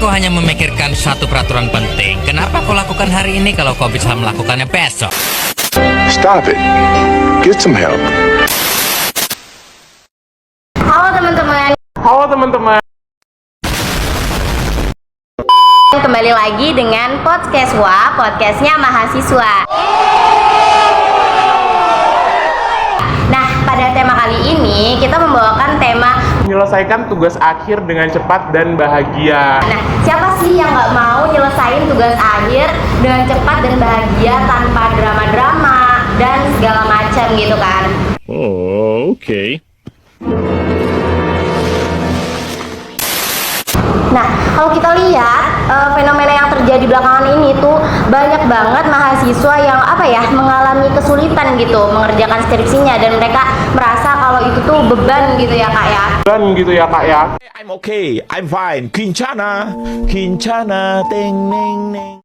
kau hanya memikirkan satu peraturan penting. Kenapa kau lakukan hari ini kalau kau bisa melakukannya besok? Stop it. Get some help. Halo teman-teman. Halo teman-teman. Kembali lagi dengan podcastnya mahasiswa. Nah, pada tema kali ini kita membawakan tema Menyelesaikan tugas akhir dengan cepat dan bahagia. Nah, siapa sih yang nggak mau nyelesain tugas akhir dengan cepat dan bahagia tanpa drama-drama dan segala macam gitu kan? Oh, okay. Nah, kalau kita lihat fenomena yang terjadi belakangan ini tuh banyak banget mahasiswa yang mengalami kesulitan gitu mengerjakan skripsinya dan mereka merasa kalau itu tuh beban gitu ya kak ya. Beban gitu ya kak ya. I'm okay, I'm fine. Kincana, teng neng neng.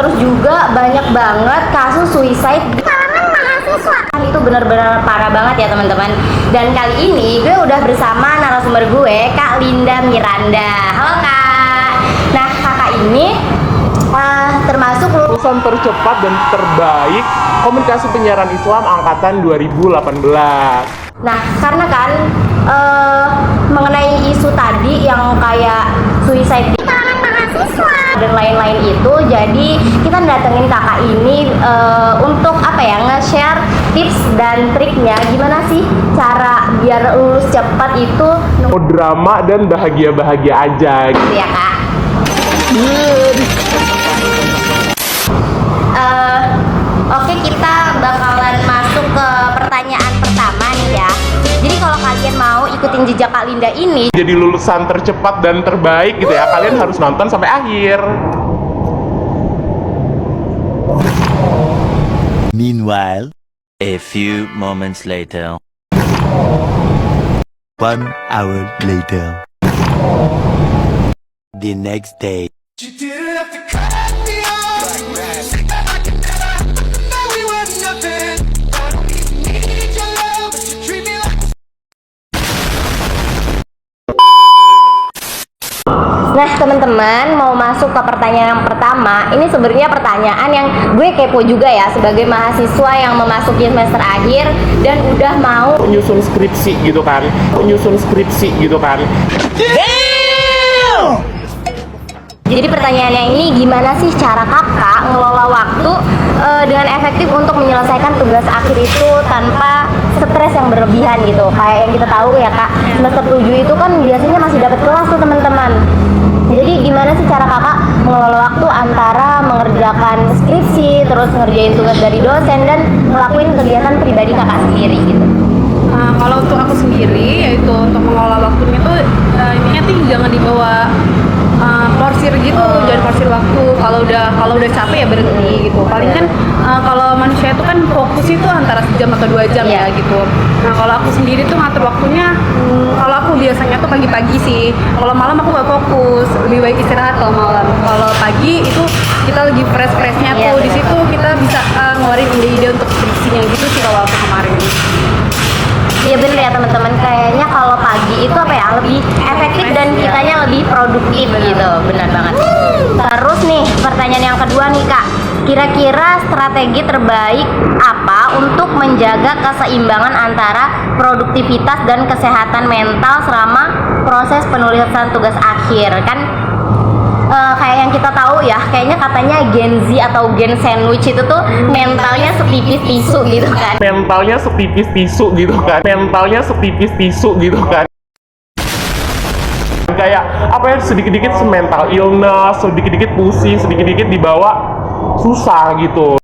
Terus juga banyak banget kasus suicide di kalangan mahasiswa. Itu benar-benar parah banget ya teman-teman. Dan kali ini gue udah bersama narasumber gue, Kak Linda Miranda. Halo Kak. Nah kakak ini termasuk Lulusan tercepat dan terbaik Komunikasi Penyiaran Islam Angkatan 2018. Nah, karena kan mengenai isu tadi yang kayak suicide di kalangan mahasiswa dan lain-lain itu, jadi kita datengin kakak ini untuk nge-share tips dan triknya gimana sih cara biar lulus cepat itu Drama dan bahagia-bahagia aja. gitu ya kak. Oke, kita bakalan masuk ke pertanyaan pertama nih ya. Jadi kalau kalian mau ikutin jejak Kak Linda ini, Jadi lulusan tercepat dan terbaik gitu ya, kalian harus nonton sampai akhir. Meanwhile, a few moments later. 1 hour later. The next day. nah teman-teman mau masuk ke pertanyaan yang pertama. Ini sebenarnya pertanyaan yang gue kepo juga ya sebagai mahasiswa yang memasuki semester akhir dan udah mau Nyusun skripsi gitu kan. Jadi pertanyaannya ini gimana sih cara kakak ngelola waktu dengan efektif untuk menyelesaikan tugas akhir itu tanpa stres yang berlebihan gitu. Kayak yang kita tahu ya kak, semester 7 itu kan biasanya masih dapat kelas tuh teman-teman. Jadi gimana sih cara kakak mengelola waktu antara mengerjakan skripsi, terus ngerjain tugas dari dosen dan ngelakuin kegiatan pribadi kakak sendiri gitu? Kalau untuk aku sendiri, yaitu untuk mengelola waktunya tuh intinya tuh jangan dibawa porsir gitu, jangan porsir waktu. Kalau udah capek ya berhenti gitu. Paling kan kalau manusia itu kan fokus itu antara sejam atau 2 jam ya gitu. Nah kalau aku sendiri tuh ngatur waktunya, kalau aku biasanya tuh pagi-pagi sih. Kalau malam aku nggak fokus, lebih baik istirahat kalau malam. Kalau pagi itu kita lagi fresh-freshnya tuh, di situ kita bisa ngeluarin ide-ide untuk skripsinya gitu sih kalau aku kemarin. Iya bener ya teman-teman, kayaknya kalau pagi itu lebih efektif dan kitanya lebih produktif gitu, benar banget. Terus nih pertanyaan yang kedua nih kak, kira-kira strategi terbaik apa untuk menjaga keseimbangan antara produktivitas dan kesehatan mental selama proses penulisan tugas akhir? Kan kayak yang kita tahu ya, kayaknya katanya Gen Z atau Gen Sandwich itu tuh mentalnya setipis tisu gitu kan. Kayak sedikit-dikit mental illness, sedikit-dikit pusing, sedikit-dikit dibawa susah gitu.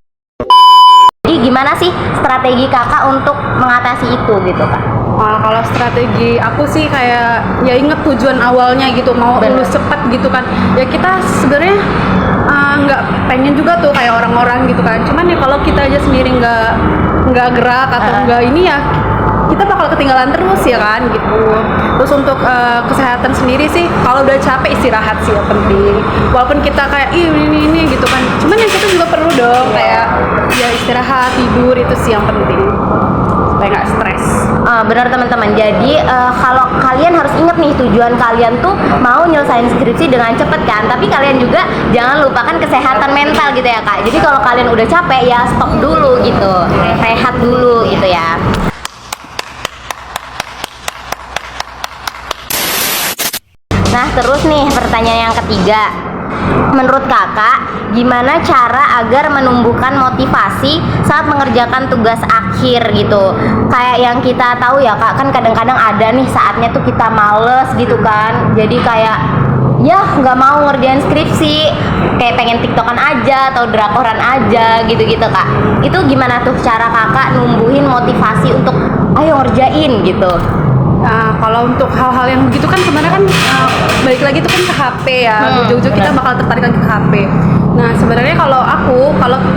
Jadi gimana sih strategi kakak untuk mengatasi itu gitu kak? Kalau strategi aku sih kayak ya inget tujuan awalnya gitu, mau lulus cepat gitu kan. Ya kita sebenarnya nggak pengen juga tuh kayak orang-orang gitu kan. Cuman ya kalau kita aja sendiri nggak gerak atau nggak ini ya kita bakal ketinggalan terus ya kan gitu. Terus untuk kesehatan sendiri sih kalau udah capek istirahat sih yang penting. Walaupun kita kayak ini gitu kan. Cuman yang kita juga perlu dong kayak ya istirahat, tidur itu sih yang penting. supaya nggak stres. Benar teman-teman. Jadi kalau kalian harus ingat nih, tujuan kalian tuh mau nyelesain skripsi dengan cepet kan, tapi kalian juga jangan lupakan kesehatan mental gitu ya kak. Jadi kalau kalian udah capek ya stop dulu gitu, rehat dulu gitu ya. Nah terus nih pertanyaan yang ketiga, menurut kakak gimana cara agar menumbuhkan motivasi saat mengerjakan tugas akhir gitu? Kayak yang kita tahu ya kak, kan kadang-kadang ada nih saatnya tuh kita males gitu kan, jadi kayak ya nggak mau ngerjain skripsi, kayak pengen tiktokan aja atau drakoran aja gitu-gitu kak. Itu gimana tuh cara kakak numbuhin motivasi untuk ayo ngerjain gitu? Nah, kalau untuk hal-hal yang begitu kan sebenarnya kan balik lagi itu kan ke HP ya. Ujung-ujung kita bakal tertarik lagi ke HP. Nah, sebenarnya kalau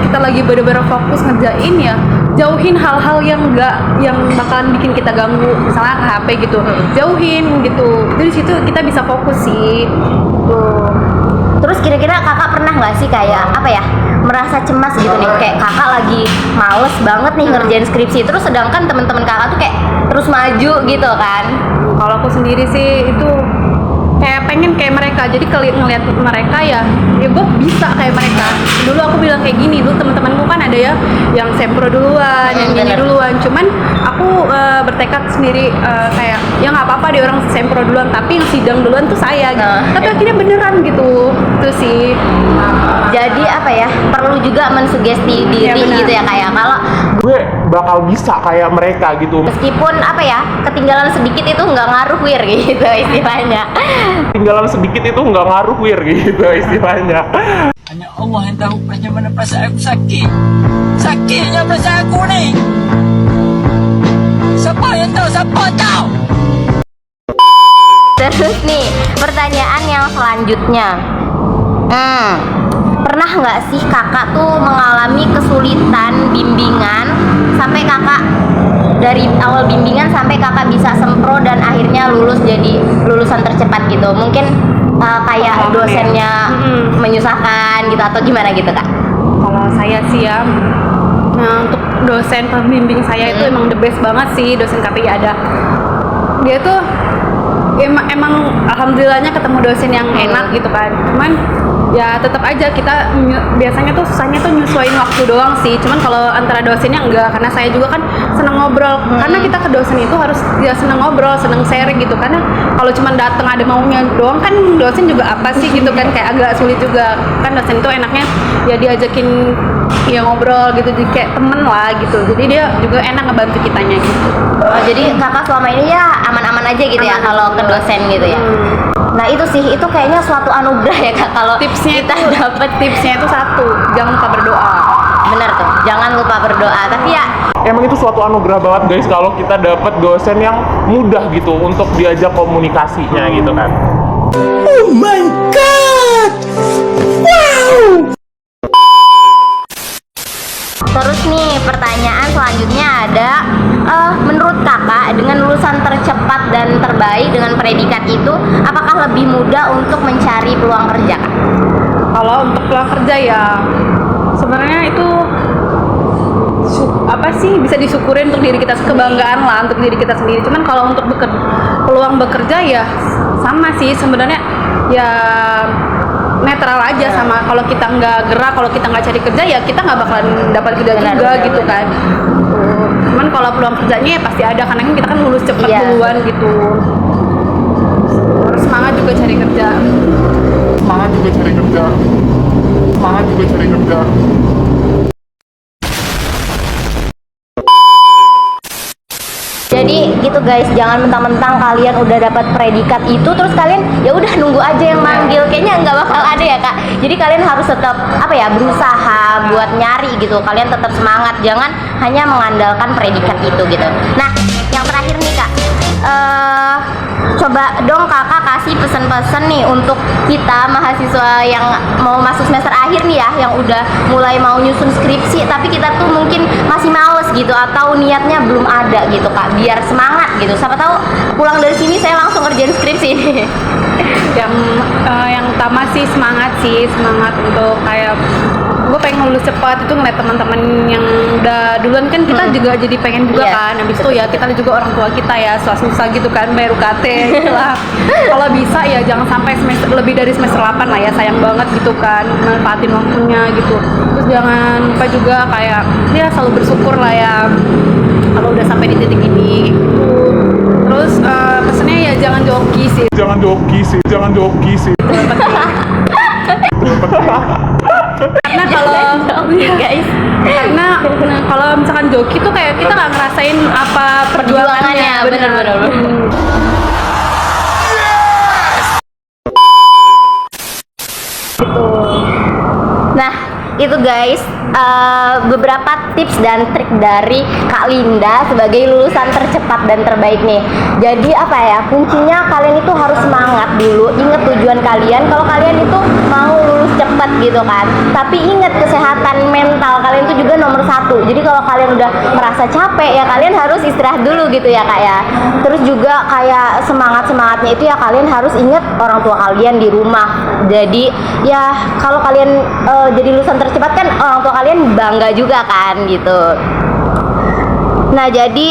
kita lagi bener-bener fokus ngerjain ya, jauhin hal-hal yang bakalan bikin kita ganggu, misalnya ke HP gitu. Jauhin gitu. Jadi situ kita bisa fokus sih. Tuh. Terus kira-kira kakak pernah nggak sih kayak apa ya, merasa cemas gitu nih, kayak kakak lagi males banget nih ngerjain skripsi, terus sedangkan teman-teman kakak tuh kayak terus maju gitu kan? Kalau aku sendiri sih itu kayak pengen kayak mereka, jadi ngeliat mereka ya gue bisa kayak mereka. Dulu aku bilang kayak gini, dulu teman-temanku kan ada ya yang sempro duluan, yang gini duluan, cuman aku bertekad sendiri kayak ya nggak apa-apa dia orang sempro duluan, tapi yang sidang duluan tuh saya gitu. Tapi akhirnya beneran gitu, itu sih. Jadi apa ya, perlu juga mensugesti diri Ya, benar. gitu ya kayak kalau Gue bakal bisa kayak mereka gitu. meskipun apa ya ketinggalan sedikit itu nggak ngaruh wir gitu istilahnya. Tinggalan sedikit itu nggak ngaruh wir gitu istilahnya. Hanya Allah yang tahu bagaimana perasaan aku sakit. Sakitnya perasaan aku ni. Siapa yang tahu? Siapa tahu? Terus nih pertanyaan yang selanjutnya, pernah nggak sih kakak tuh mengalami kesulitan bimbingan sampai kakak dari awal bimbingan sampai kakak bisa sempro dan akhirnya lulus jadi lulusan tercepat gitu? Mungkin kayak dosennya menyusahkan gitu atau gimana gitu kak? Kalau saya sih ya, nah untuk dosen pembimbing saya itu emang the best banget sih, dosen KPI ada. Dia tuh emang alhamdulillahnya ketemu dosen yang enak gitu kan. Cuman ya tetap aja kita biasanya tuh susahnya tuh nyesuaiin waktu doang sih. Cuman kalau antara dosennya enggak, karena saya juga kan seneng ngobrol. Karena kita ke dosen itu harus ya seneng ngobrol, seneng sharing gitu. Karena kalau cuman dateng ada maunya doang kan dosen juga apa sih gitu kan, kayak agak sulit juga. Kan dosen itu enaknya ya diajakin ya ngobrol gitu, jadi kayak temen lah gitu. Jadi dia juga enak ngebantu kitanya gitu. Oh, jadi kakak selama ini ya aman-aman aja gitu ya kalau ke dosen gitu ya? Nah itu sih, itu kayaknya suatu anugerah ya kak kalau Tipsnya kita itu dapat. tipsnya itu satu, jangan lupa berdoa. Bener tuh, jangan lupa berdoa. Tapi ya Emang itu suatu anugerah banget guys kalau kita dapat dosen yang mudah gitu untuk diajak komunikasinya gitu kan. terus nih pertanyaan selanjutnya ada, menurut kakak dengan lulusan tercepat dan terbaik dengan predikat itu, apakah lebih mudah untuk mencari peluang kerja kak? Kalau untuk peluang kerja ya sebenarnya itu apa sih, bisa disyukurin untuk diri kita, kebanggaan lah untuk diri kita sendiri. Cuman kalau untuk peluang bekerja ya sama sih sebenarnya, ya netral aja sama. Kalau kita nggak gerak, kalau kita nggak cari kerja ya kita nggak bakalan dapat kerja juga gitu kan. Cuman kalau peluang kerjanya ya pasti ada, karena kan kita kan lulus cepet duluan gitu. Terus semangat juga cari kerja. Jadi gitu guys, jangan mentang-mentang kalian udah dapat predikat itu terus kalian ya udah nunggu aja yang manggil, kayaknya nggak bakal ada ya kak. Jadi kalian harus tetap apa ya, berusaha buat nyari gitu. Kalian tetap semangat, jangan hanya mengandalkan predikat itu gitu. Nah yang terakhir nih kak, coba dong kakak kasih pesan-pesan nih untuk kita mahasiswa yang mau masuk semester akhir nih ya, yang udah mulai mau nyusun skripsi tapi kita tuh mungkin masih males gitu atau niatnya belum ada gitu kak, biar semangat gitu. Siapa tahu pulang dari sini saya langsung ngerjain skripsi. Yang utama sih semangat untuk kayak gue pengen lulus cepat. Itu ngeliat teman-teman yang udah duluan kan kita juga jadi pengen juga Iya. kan. Habis itu ya kita juga orang tua kita ya susah-susah gitu kan bayar UKT gitu lah. Kalau bisa ya jangan sampai semester lebih dari semester 8 lah ya, sayang banget gitu kan, manfaatin waktunya gitu. Terus jangan lupa juga kayak ya selalu bersyukur lah ya kalau udah sampai di titik ini gitu. Terus pesennya ya jangan joki sih. Jangan joki sih. Karena guys, karena kalau misalkan joki tuh kayak kita nggak ngerasain apa perjuangannya. bener. Nah, itu guys, beberapa tips dan trik dari Kak Linda sebagai lulusan tercepat dan terbaik nih. Jadi apa ya, kuncinya kalian itu harus semangat dulu, inget tujuan kalian. Kalau kalian itu mau lulus cepat gitu kan, tapi inget kesehatan mental kalian itu juga nomor satu. Jadi kalau kalian udah merasa capek ya kalian harus istirahat dulu gitu ya Kak ya. Terus juga kayak semangatnya itu ya kalian harus inget orang tua kalian di rumah. Jadi ya kalau kalian jadi lulusan tercepat kan orang tua kalian bangga juga kan gitu. Nah jadi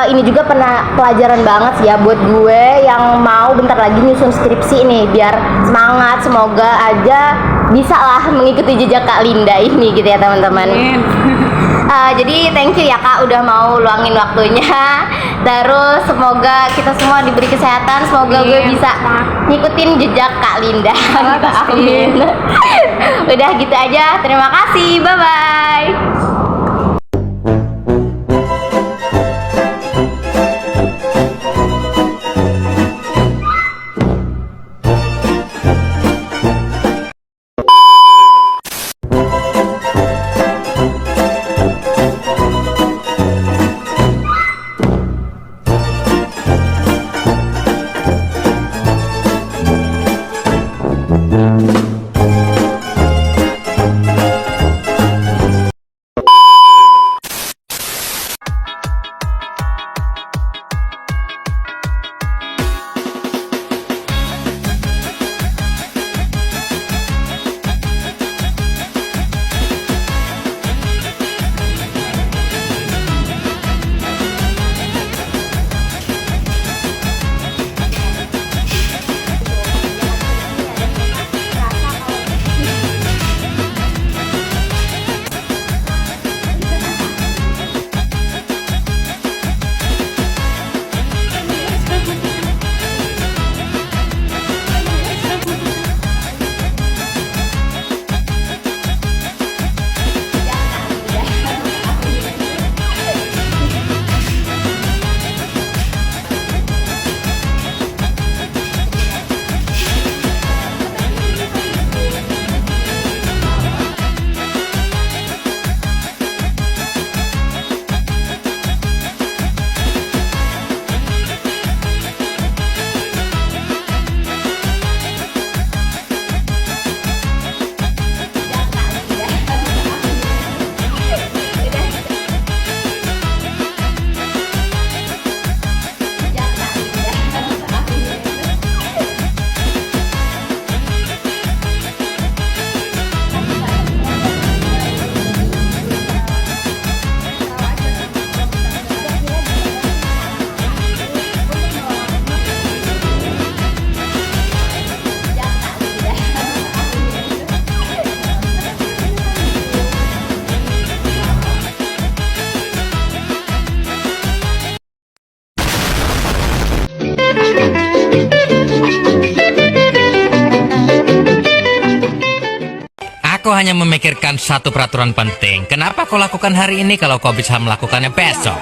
ini juga pelajaran banget sih ya buat gue yang mau bentar lagi nyusun skripsi nih, biar semangat, semoga aja bisa lah mengikuti jejak Kak Linda ini gitu ya teman-teman. Jadi thank you ya Kak udah mau luangin waktunya. Terus semoga kita semua diberi kesehatan, semoga gue bisa ngikutin jejak Kak Linda. Amin. Udah gitu aja, terima kasih, bye bye. Aku hanya memikirkan satu peraturan penting. Kenapa kau lakukan hari ini kalau kau bisa melakukannya besok?